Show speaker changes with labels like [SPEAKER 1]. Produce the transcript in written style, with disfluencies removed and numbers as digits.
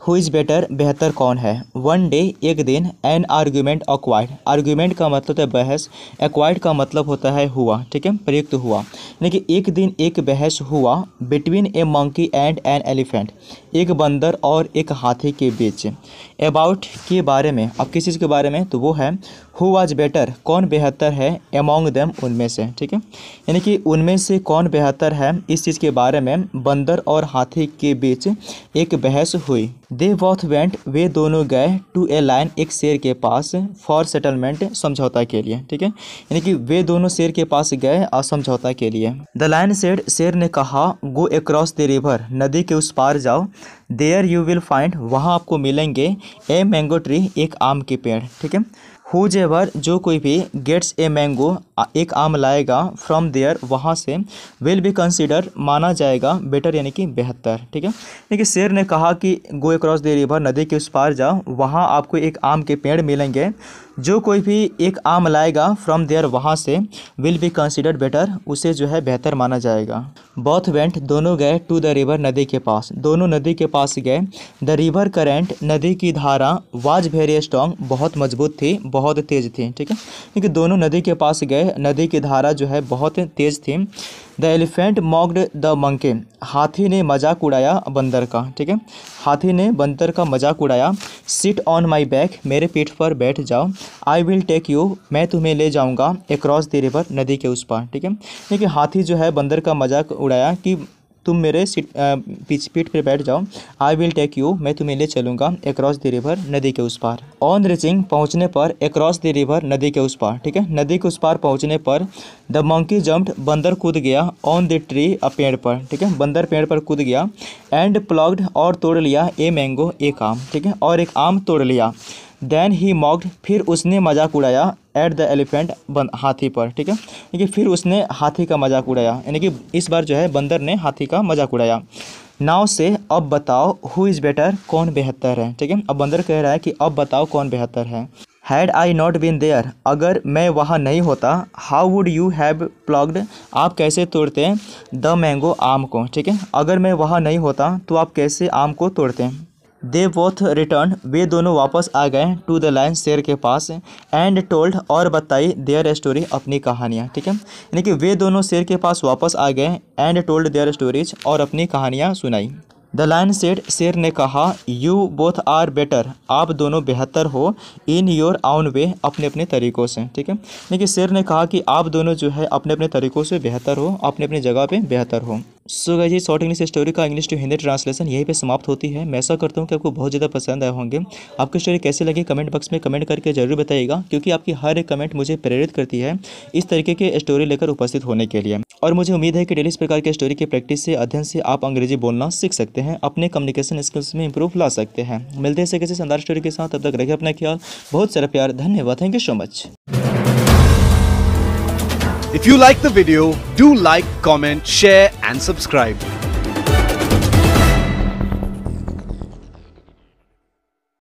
[SPEAKER 1] Who is better बेहतर कौन है। वन डे एक दिन, एन आर्ग्यूमेंट अक्वायर्ड, आर्ग्यूमेंट का मतलब होता है बहस, एक्वायर्ड का मतलब होता है हुआ, ठीक है, प्रयुक्त हुआ, यानी कि एक दिन एक बहस हुआ between A monkey and an elephant, एक बंदर और एक हाथी के बीच। अबाउट के बारे में, अब किस चीज़ के बारे में, तो वो है हु वाज बेटर, कौन बेहतर है, एमोंग देम, उनमें से, ठीक है, यानी कि उनमें से कौन बेहतर है, इस चीज़ के बारे में बंदर और हाथी के बीच एक बहस हुई। दे बोथ वेंट, वे दोनों गए, टू ए लायन, एक शेर के पास, फॉर सेटलमेंट, समझौता के लिए, ठीक है, यानी कि वे दोनों शेर के पास गए और समझौता के लिए। द लायन सेड, शेर ने कहा, गो अक्रॉस द रिवर, नदी के उस पार जाओ, देयर यू विल फाइंड, वहाँ आपको मिलेंगे, ए मैंगो ट्री, एक आम के पेड़, ठीक है। हुजेवर, जो कोई भी, गेट्स ए मैंगो, एक आम लाएगा, फ्रॉम देयर, वहाँ से, विल बी कंसिडर, माना जाएगा, बेटर यानी कि बेहतर, ठीक है। देखिए शेर ने कहा कि गो अक्रॉस द रिवर, नदी के उस पार जाओ, वहाँ आपको एक आम के पेड़ मिलेंगे, जो कोई भी एक आम लाएगा, फ्रॉम देयर, वहाँ से, विल बी कंसिडर बेटर, उसे जो है बेहतर माना जाएगा। बोथ वेंट, दोनों गए, टू द रिवर, नदी के पास, दोनों नदी के पास गए। द रिवर करेंट, नदी की धारा, वाज वेरी स्ट्रॉन्ग, बहुत मजबूत थी, बहुत तेज थी, ठीक है, क्योंकि दोनों नदी के पास गए, नदी की धारा जो है बहुत तेज थी। The elephant mocked the monkey, हाथी ने मजाक उड़ाया बंदर का, ठीक है, हाथी ने बंदर का मजाक उड़ाया। सिट ऑन माई बैक, मेरे पीठ पर बैठ जाओ। आई विल टेक यू, मैं तुम्हें ले जाऊंगा, अक्रॉस द रिवर, नदी के उस पार, ठीक है, क्योंकि हाथी जो है बंदर का मजाक उड़ाया कि तुम मेरे पीठ पर बैठ जाओ। आई विल टेक यू, मैं तुम्हें ले चलूँगा, अक्रॉस द रिवर, नदी के उस पार। ऑन रीचिंग, पहुँचने पर, अक्रॉस द रिवर, नदी के उस पार, ठीक है, नदी के उस पार पहुँचने पर। द मंकी जम्प्ड, बंदर कूद गया, ऑन द ट्री, पेड़ पर, ठीक है, बंदर पेड़ पर कूद गया। एंड प्लग्ड, और तोड़ लिया, ए मैंगो, एक आम, ठीक है, और एक आम तोड़ लिया। देन ही मॉक्ड, फिर उसने मजाक उड़ाया, एट द एलिफेंट, हाथी पर, ठीक है, क्योंकि फिर उसने हाथी का मजाक उड़ाया, यानी कि इस बार जो है बंदर ने हाथी का मजाक उड़ाया। नाव से, अब बताओ, हु इज़ बेटर, कौन बेहतर है, ठीक है, अब बंदर कह रहा है कि अब बताओ कौन बेहतर है। Had I not been there, अगर मैं वहाँ नहीं होता, how would you have plucked, आप कैसे तोड़ते हैं, द मैंगो, आम को, ठीक है, अगर मैं वहाँ नहीं होता तो आप कैसे आम को तोड़ते हैं। दे बोथ रिटर्न, वे दोनों वापस आ गए, टू द लायन, शेर के पास, एंड टोल्ड, और बताई, देयर स्टोरी, अपनी कहानियाँ, ठीक है, यानी कि वे दोनों शेर के पास वापस आ गए, एंड टोल्ड देयर स्टोरीज, और अपनी कहानियाँ सुनाई। द लायन सेड, शेर ने कहा, यू बोथ आर बेटर, आप दोनों बेहतर हो, इन योर आउन वे, अपने अपने तरीक़ों से, ठीक है, लेकिन शेर ने कहा कि आप दोनों जो है अपने अपने तरीक़ों से बेहतर हो, अपने अपनी जगह पे बेहतर हो। सो गाइस, ये शॉर्ट इंग्लिश स्टोरी का इंग्लिश टू हिंदी ट्रांसलेशन यहीं पे समाप्त होती है। मैं ऐसा करता हूँ कि आपको बहुत ज़्यादा पसंद आए होंगे। आपकी स्टोरी कैसी लगी कमेंट बॉक्स में कमेंट करके जरूर बताइएगा, क्योंकि आपकी हर एक कमेंट मुझे प्रेरित करती है इस तरीके के स्टोरी लेकर उपस्थित होने के लिए। और मुझे उम्मीद है कि डेली इस प्रकार के स्टोरी की प्रैक्टिस से, अध्ययन से आप अंग्रेजी बोलना सीख सकते हैं, अपने कम्युनिकेशन स्किल्स में इंप्रूव ला सकते हैं। मिलते हैं ऐसे किसी शानदार स्टोरी के साथ, तब तक रखिए अपना ख्याल, बहुत सारा प्यार, धन्यवाद, thank you so much.
[SPEAKER 2] If you like the video, do like, comment, share and subscribe.